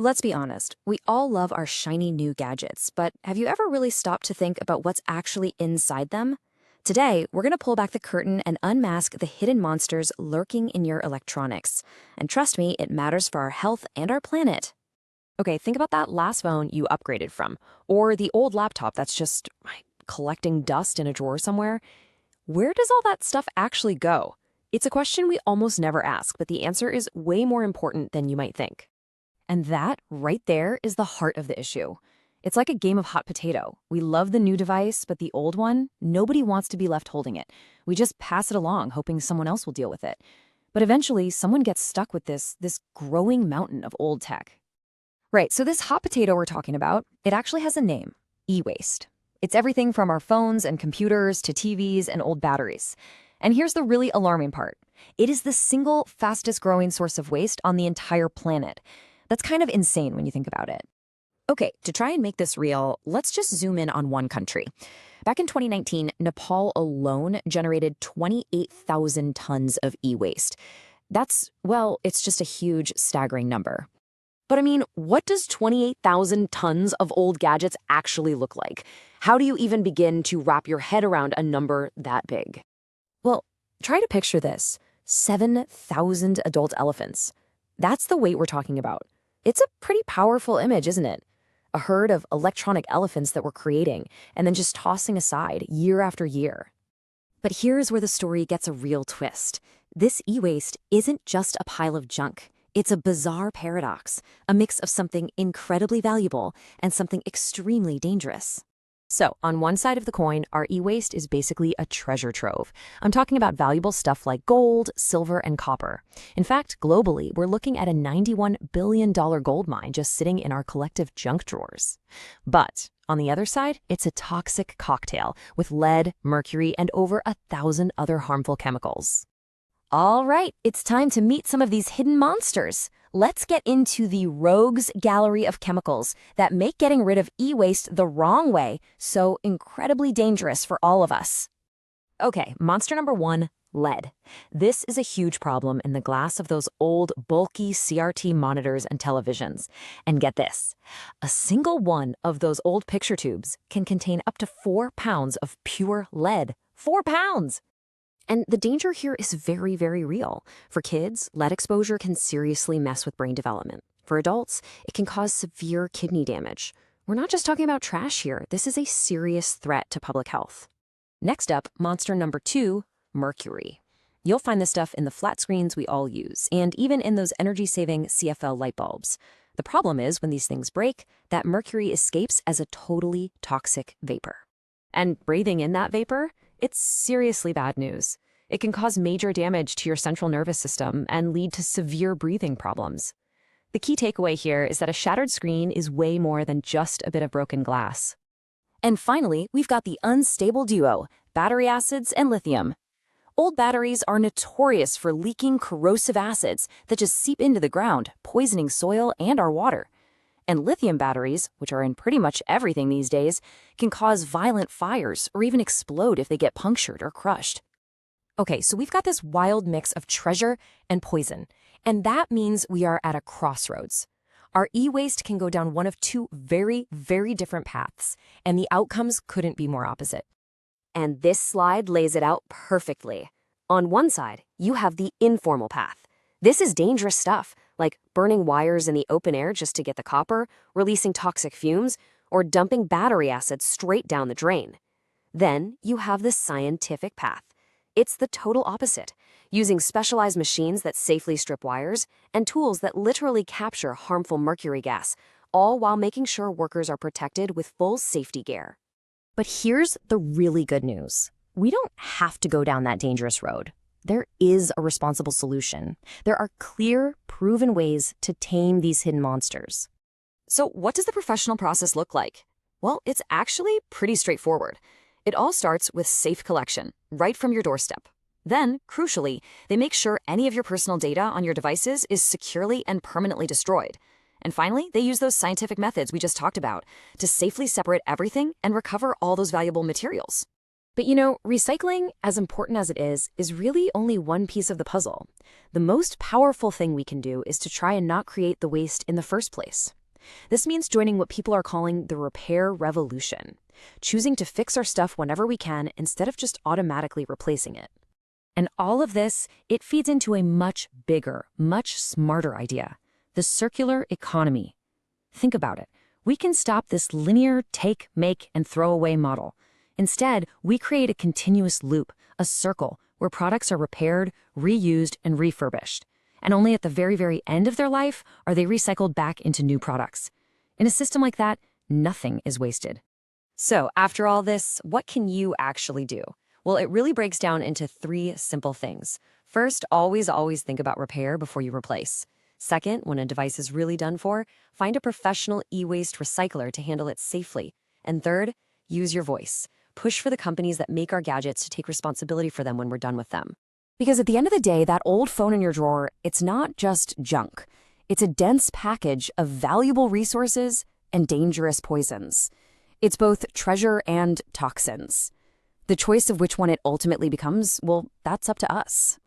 Let's be honest, we all love our shiny new gadgets, but have you ever really stopped to think about what's actually inside them? Today, we're going to pull back the curtain and unmask the hidden monsters lurking in your electronics. And trust me, it matters for our health and our planet. Okay, think about that last phone you upgraded from, or the old laptop that's just collecting dust in a drawer somewhere. Where does all that stuff actually go? It's a question we almost never ask, but the answer is way more important than you might think. And that, right there, is the heart of the issue. It's like a game of hot potato. We love the new device, but the old one, nobody wants to be left holding it. We just pass it along, hoping someone else will deal with it. But eventually, someone gets stuck with this growing mountain of old tech. Right, so this hot potato we're talking about, it actually has a name: e-waste. It's everything from our phones and computers to TVs and old batteries. And here's the really alarming part. It is the single fastest growing source of waste on the entire planet. That's kind of insane when you think about it. Okay, to try and make this real, let's just zoom in on one country. Back in 2019, Nepal alone generated 28,000 tons of e-waste. It's just a huge, staggering number. But I mean, what does 28,000 tons of old gadgets actually look like? How do you even begin to wrap your head around a number that big? Well, try to picture this: 7,000 adult elephants. That's the weight we're talking about. It's a pretty powerful image, isn't it? A herd of electronic elephants that we're creating and then just tossing aside year after year. But here's where the story gets a real twist. This e-waste isn't just a pile of junk. It's a bizarre paradox, a mix of something incredibly valuable and something extremely dangerous. So, on one side of the coin, our e-waste is basically a treasure trove. I'm talking about valuable stuff like gold, silver, and copper. In fact, globally, we're looking at a $91 billion gold mine just sitting in our collective junk drawers. But on the other side, it's a toxic cocktail with lead, mercury, and over 1,000 other harmful chemicals. All right, it's time to meet some of these hidden monsters. Let's get into the rogues gallery of chemicals that make getting rid of e-waste the wrong way so incredibly dangerous for all of us. Okay, monster number one, lead. This is a huge problem in the glass of those old, bulky CRT monitors and televisions. And get this, a single one of those old picture tubes can contain up to 4 pounds of pure lead. 4 pounds! And the danger here is very, very real. For kids, lead exposure can seriously mess with brain development. For adults, it can cause severe kidney damage. We're not just talking about trash here. This is a serious threat to public health. Next up, monster number two, mercury. You'll find this stuff in the flat screens we all use, and even in those energy-saving CFL light bulbs. The problem is, when these things break, that mercury escapes as a totally toxic vapor. And breathing in that vapor, it's seriously bad news. It can cause major damage to your central nervous system and lead to severe breathing problems. The key takeaway here is that a shattered screen is way more than just a bit of broken glass. And finally, we've got the unstable duo, battery acids and lithium. Old batteries are notorious for leaking corrosive acids that just seep into the ground, poisoning soil and our water. And lithium batteries, which are in pretty much everything these days, can cause violent fires or even explode if they get punctured or crushed. Okay, so we've got this wild mix of treasure and poison, and that means we are at a crossroads. Our e-waste can go down one of two very, very different paths, and the outcomes couldn't be more opposite. And this slide lays it out perfectly. On one side, you have the informal path. This is dangerous stuff, like burning wires in the open air just to get the copper, releasing toxic fumes, or dumping battery acid straight down the drain. Then you have the scientific path. It's the total opposite, using specialized machines that safely strip wires and tools that literally capture harmful mercury gas, all while making sure workers are protected with full safety gear. But here's the really good news. We don't have to go down that dangerous road. There is a responsible solution. There are clear, proven ways to tame these hidden monsters. So what does the professional process look like? Well, it's actually pretty straightforward. It all starts with safe collection, right from your doorstep. Then, crucially, they make sure any of your personal data on your devices is securely and permanently destroyed. And finally, they use those scientific methods we just talked about to safely separate everything and recover all those valuable materials. But recycling, as important as it is really only one piece of the puzzle. The most powerful thing we can do is to try and not create the waste in the first place. This means joining what people are calling the repair revolution, choosing to fix our stuff whenever we can instead of just automatically replacing it. And all of this, it feeds into a much bigger, much smarter idea, the circular economy. Think about it. We can stop this linear take, make, and throw away model. Instead, we create a continuous loop, a circle, where products are repaired, reused, and refurbished. And only at the very, very end of their life are they recycled back into new products. In a system like that, nothing is wasted. So, after all this, what can you actually do? Well, it really breaks down into 3 simple things. First, always think about repair before you replace. Second, when a device is really done for, find a professional e-waste recycler to handle it safely. And third, use your voice. Push for the companies that make our gadgets to take responsibility for them when we're done with them. Because at the end of the day, that old phone in your drawer, it's not just junk. It's a dense package of valuable resources and dangerous poisons. It's both treasure and toxins. The choice of which one it ultimately becomes, well, that's up to us.